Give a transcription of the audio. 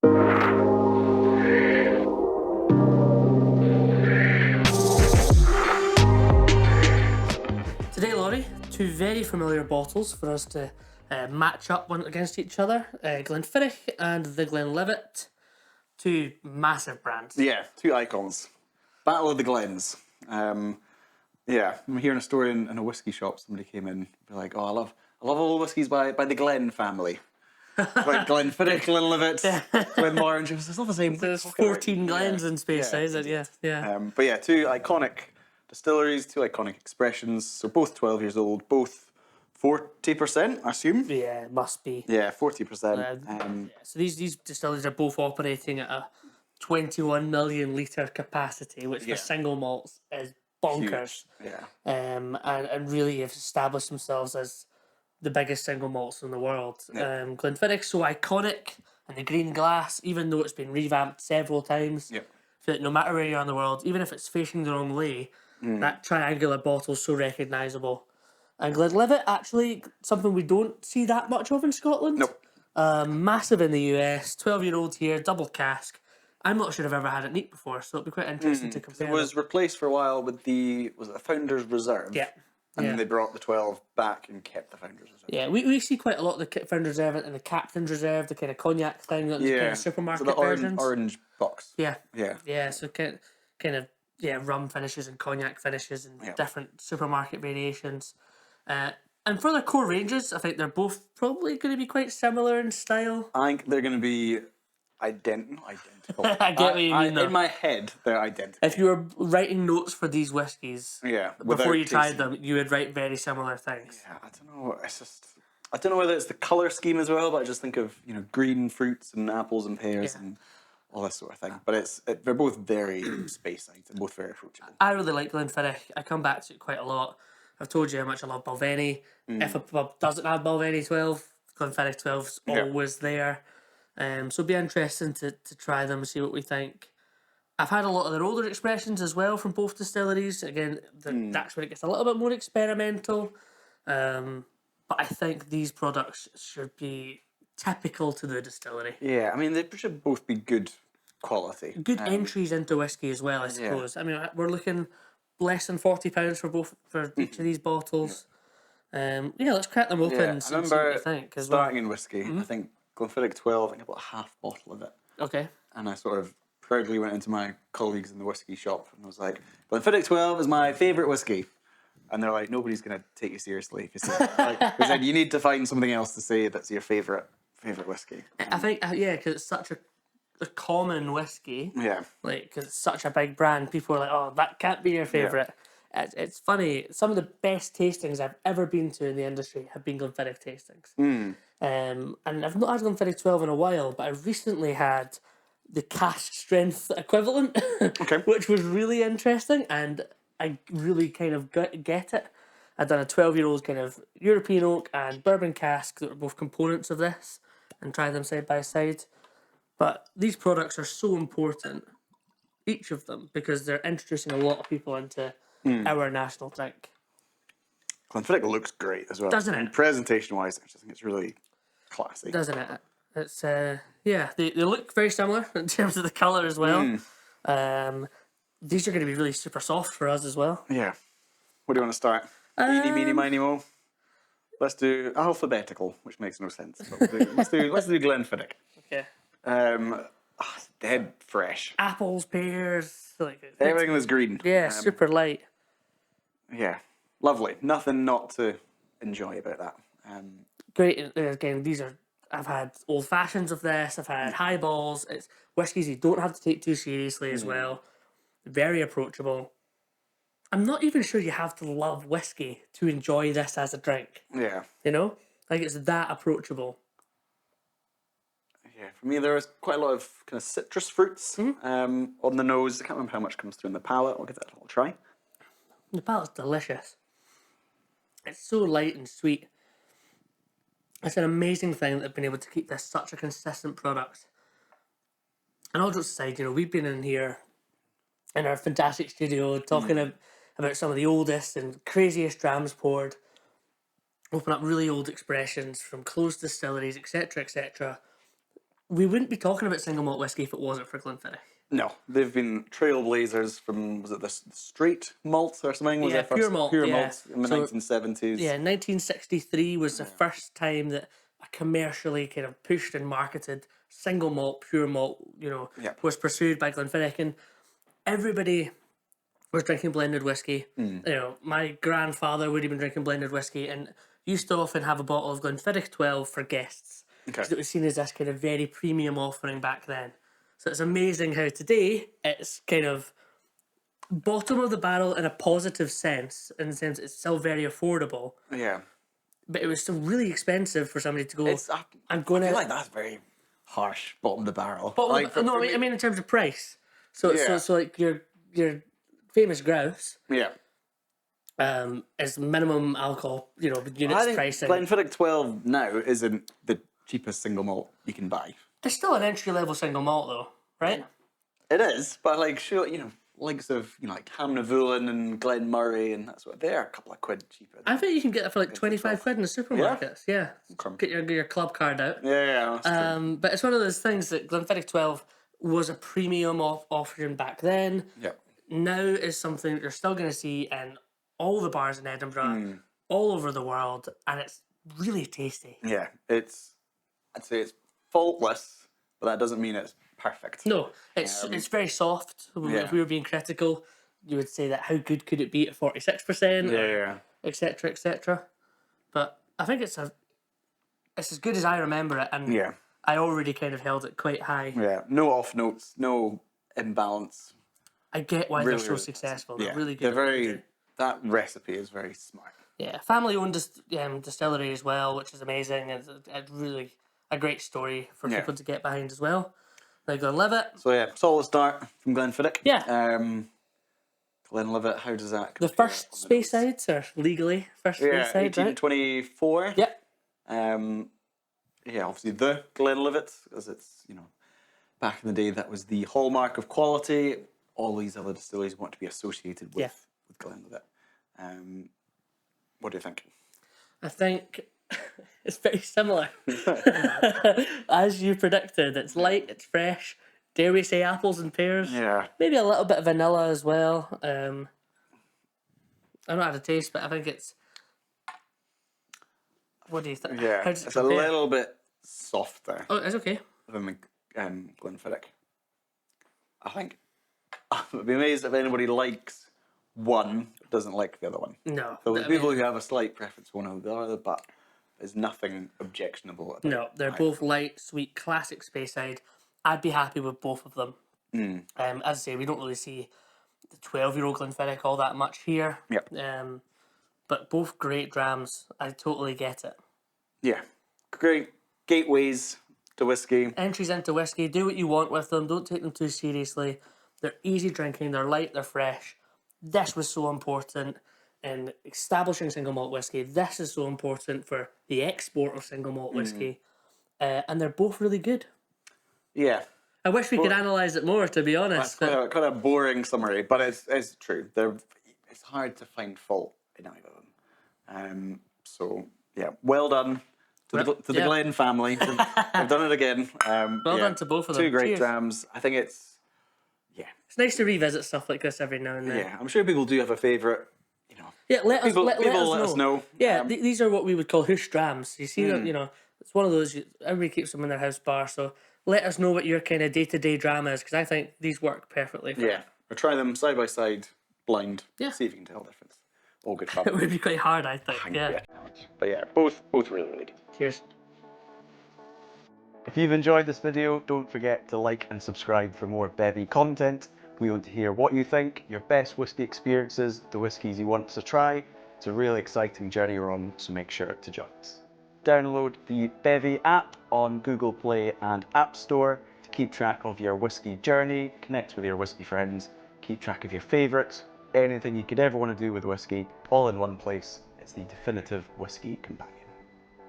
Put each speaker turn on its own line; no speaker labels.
Today, Laurie, two very familiar bottles for us to match up one against each other. Glenfiddich and the Glenlivet, two massive brands.
Yeah, two icons. Battle of the Glens. Yeah, I'm hearing a story in a whiskey shop. Somebody came in, be like, "Oh, I love all the whiskies by the Glen family." Like Glenfiddich, Glenlivet, Glenmorangie. It's all the same.
There's 14 Glens in Speyside, yeah.
But yeah, two iconic distilleries, two iconic expressions. So both 12 years old, both 40%, I assume.
Yeah, it must be.
Yeah, 40%.
So these distilleries are both operating at a 21 million litre capacity, which for single malts is bonkers.
Huge. Yeah.
And really have established themselves as the biggest single malts in the world.
Yeah.
Glenfiddich's so iconic, and the green glass, even though it's been revamped several times.
Yeah.
I feel like no matter where you are in the world, even if it's facing the wrong way, that triangular bottle is so recognisable. And Glenlivet, actually, something we don't see that much of in Scotland.
Nope.
Massive in the US, 12-year-old here, double cask. I'm not sure I've ever had it neat before, so it'll be quite interesting to compare.
It was replaced for a while with was it the Founder's Reserve?
Yeah.
And then they brought the 12 back and kept the Founder's Reserve.
Yeah, we see quite a lot of the Founder's Reserve and the Captain's Reserve, the kind of cognac thing, the kind of supermarket
so the
versions.
orange box.
Yeah.
Yeah.
Yeah, so kind of rum finishes and cognac finishes and different supermarket variations. And for their core ranges, I think they're both probably going to be quite similar in style.
I think they're going to be identical.
I get what you mean, though.
In my head, they're identical.
If you were writing notes for these whiskies before you tried them, you would write very similar things.
Yeah, I don't know. I don't know whether it's the colour scheme as well, but I just think of green fruits and apples and pears and all this sort of thing. But they're both very Speyside and both very approachable.
I really like Glenfiddich. I come back to it quite a lot. I've told you how much I love Balvenie. If a pub doesn't have Balvenie 12, Glenfiddich 12's always there. So it'll be interesting to try them and see what we think. I've had a lot of their older expressions as well from both distilleries. Again, that's where it gets a little bit more experimental. But I think these products should be typical to the distillery.
Yeah, I mean, they should both be good quality.
Good entries into whiskey as well, I suppose. I mean, we're looking less than £40 for each of these bottles. Let's crack them open and see what you think.
Starting in whiskey, I think Glenfiddich 12, I think I bought a half bottle of it.
Okay.
And I sort of proudly went into my colleagues in the whiskey shop and was like, Glenfiddich 12 is my favourite whiskey. And they're like, nobody's going to take you seriously. Because then you need to find something else to say that's your favourite whiskey.
I think, because it's such a common whiskey.
Yeah.
Like, because it's such a big brand, people are like, oh, that can't be your favourite. Yeah. It's funny, some of the best tastings I've ever been to in the industry have been Glenfiddich tastings. And I've not had Glenfiddich 12 in a while, but I recently had the cask strength equivalent, which was really interesting, and I really kind of get it. I'd done a 12-year-old kind of European oak and bourbon cask that were both components of this, and tried them side by side. But these products are so important, each of them, because they're introducing a lot of people into our national drink.
Glenfiddich looks great as well.
Doesn't it?
And presentation-wise, I just think it's really classy.
Doesn't it? It's, they look very similar in terms of the colour as well. These are going to be really super soft for us as well.
Yeah. Where do you want to start? Eeny, meeny, miny, mo. Let's do alphabetical, which makes no sense. But let's do Glenfiddich.
Okay.
Dead fresh.
Apples, pears,
Everything was green.
Yeah, super light.
Yeah, lovely. Nothing not to enjoy about that.
Great. Again, I've had old fashions of this. I've had highballs. It's whiskies you don't have to take too seriously as well. Very approachable. I'm not even sure you have to love whiskey to enjoy this as a drink.
Yeah.
It's that approachable.
Yeah, for me there is quite a lot of kind of citrus fruits on the nose. I can't remember how much comes through in the palate. I'll give that a little try.
The palate's delicious. It's so light and sweet. It's an amazing thing that they've been able to keep this such a consistent product. And all jokes aside, we've been in here in our fantastic studio talking about some of the oldest and craziest drams poured, open up really old expressions from closed distilleries, etc., etc. we wouldn't be talking about single malt whiskey if it wasn't for Glenfiddich.
No, they've been trailblazers from, was it the straight malt or something? Was
Yeah,
it
pure malt.
pure
Yeah.
malt in the
So,
1970s?
Yeah, 1963 was the first time that a commercially kind of pushed and marketed single malt, pure malt,
Yep.
was pursued by Glenfiddich, and everybody was drinking blended whiskey. My grandfather would have been drinking blended whiskey, and used to often have a bottle of Glenfiddich 12 for guests, because it was seen as this kind of very premium offering back then. So it's amazing how today it's kind of bottom of the barrel in a positive sense, in the sense it's still very affordable,
Yeah.
but it was still really expensive for somebody to go. I'm going
I
to
feel like that's very harsh, bottom of the barrel.
no,
Like,
I mean in terms of price. So like your famous grouse
yeah.
is minimum alcohol, units
I think
pricing.
Glenfiddich 12 now isn't the cheapest single malt you can buy.
It's still an entry level single malt though, right?
It is, but like, sure, likes of, like Hamnavulin and Glen Murray and that sort of, they're a couple of quid cheaper.
I think you can get it for like 25 quid in the supermarkets. Yeah.
Okay.
Get your club card out.
Yeah, that's true.
But it's one of those things that Glenfiddich 12 was a premium offering back then.
Yeah.
Now is something that you're still going to see in all the bars in Edinburgh, all over the world, and it's really tasty.
Yeah, I'd say it's faultless, but that doesn't mean it's perfect.
No, it's very soft. If we were being critical, you would say that how good could it be at 46%?
Yeah.
Etc. Etc. But I think it's as good as I remember it, and I already kind of held it quite high.
Yeah, no off notes, no imbalance.
I get why they're so successful. They're really good.
That recipe is very smart.
Yeah, family-owned distillery as well, which is amazing. It's really a great story for people to get behind as well. Now Glenlivet.
So yeah, solid start from Glenfiddich.
Yeah.
Glenlivet, how does that
The first Speysides, or legally first Speyside, right?
1824.
Yep.
Obviously the Glenlivet, as it's, back in the day that was the hallmark of quality. All these other distilleries want to be associated with Glenlivet. What do you think?
I think it's very similar. As you predicted, it's light, it's fresh. Dare we say apples and pears?
Yeah.
Maybe a little bit of vanilla as well. I don't have a taste, but I think it's... What do you think?
Yeah, it's a little bit softer
Oh, it's okay.
than Glenfiddich. I think I'd be amazed if anybody likes one but doesn't like the other one.
No.
There'll be people who have a slight preference for one over the other, but there's nothing objectionable about
No, they're both light, sweet, classic Speyside. I'd be happy with both of them. As I say, we don't really see the 12-year-old Glenfiddich all that much here.
Yep.
But both great drams. I totally get it.
Yeah. Great gateways to whiskey.
Entries into whiskey. Do what you want with them. Don't take them too seriously. They're easy drinking. They're light. They're fresh. This was so important in establishing single malt whiskey. This is so important for the export of single malt whiskey. And they're both really good.
Yeah.
I wish we could analyse it more, to be honest.
That's kind of boring summary, but it's true. It's hard to find fault in either of them. So, yeah, well done to the Glen family. They've done it again.
Well done to both of them.
Two great
Cheers.
drams. I think it's
nice to revisit stuff like this every now and then.
Yeah, I'm sure people do have a favourite.
Yeah, let us know. Yeah,
Um,
these are what we would call hoosh drams. You see, it's one of those, everybody keeps them in their house bar, so let us know what your kind of day-to-day drama is, because I think these work perfectly for
or try them side by side, blind.
Yeah.
See if you can tell the difference. All good fun.
It would be quite hard, I think. Yeah.
But yeah, both really, really good.
Cheers.
If you've enjoyed this video, don't forget to like and subscribe for more Bevvy content. We want to hear what you think, your best whiskey experiences, the whiskies you want to try. It's a really exciting journey we're on, so make sure to join us. Download the Bevvy app on Google Play and App Store to keep track of your whiskey journey, connect with your whiskey friends, keep track of your favourites, anything you could ever want to do with whiskey, all in one place. It's the definitive whiskey companion.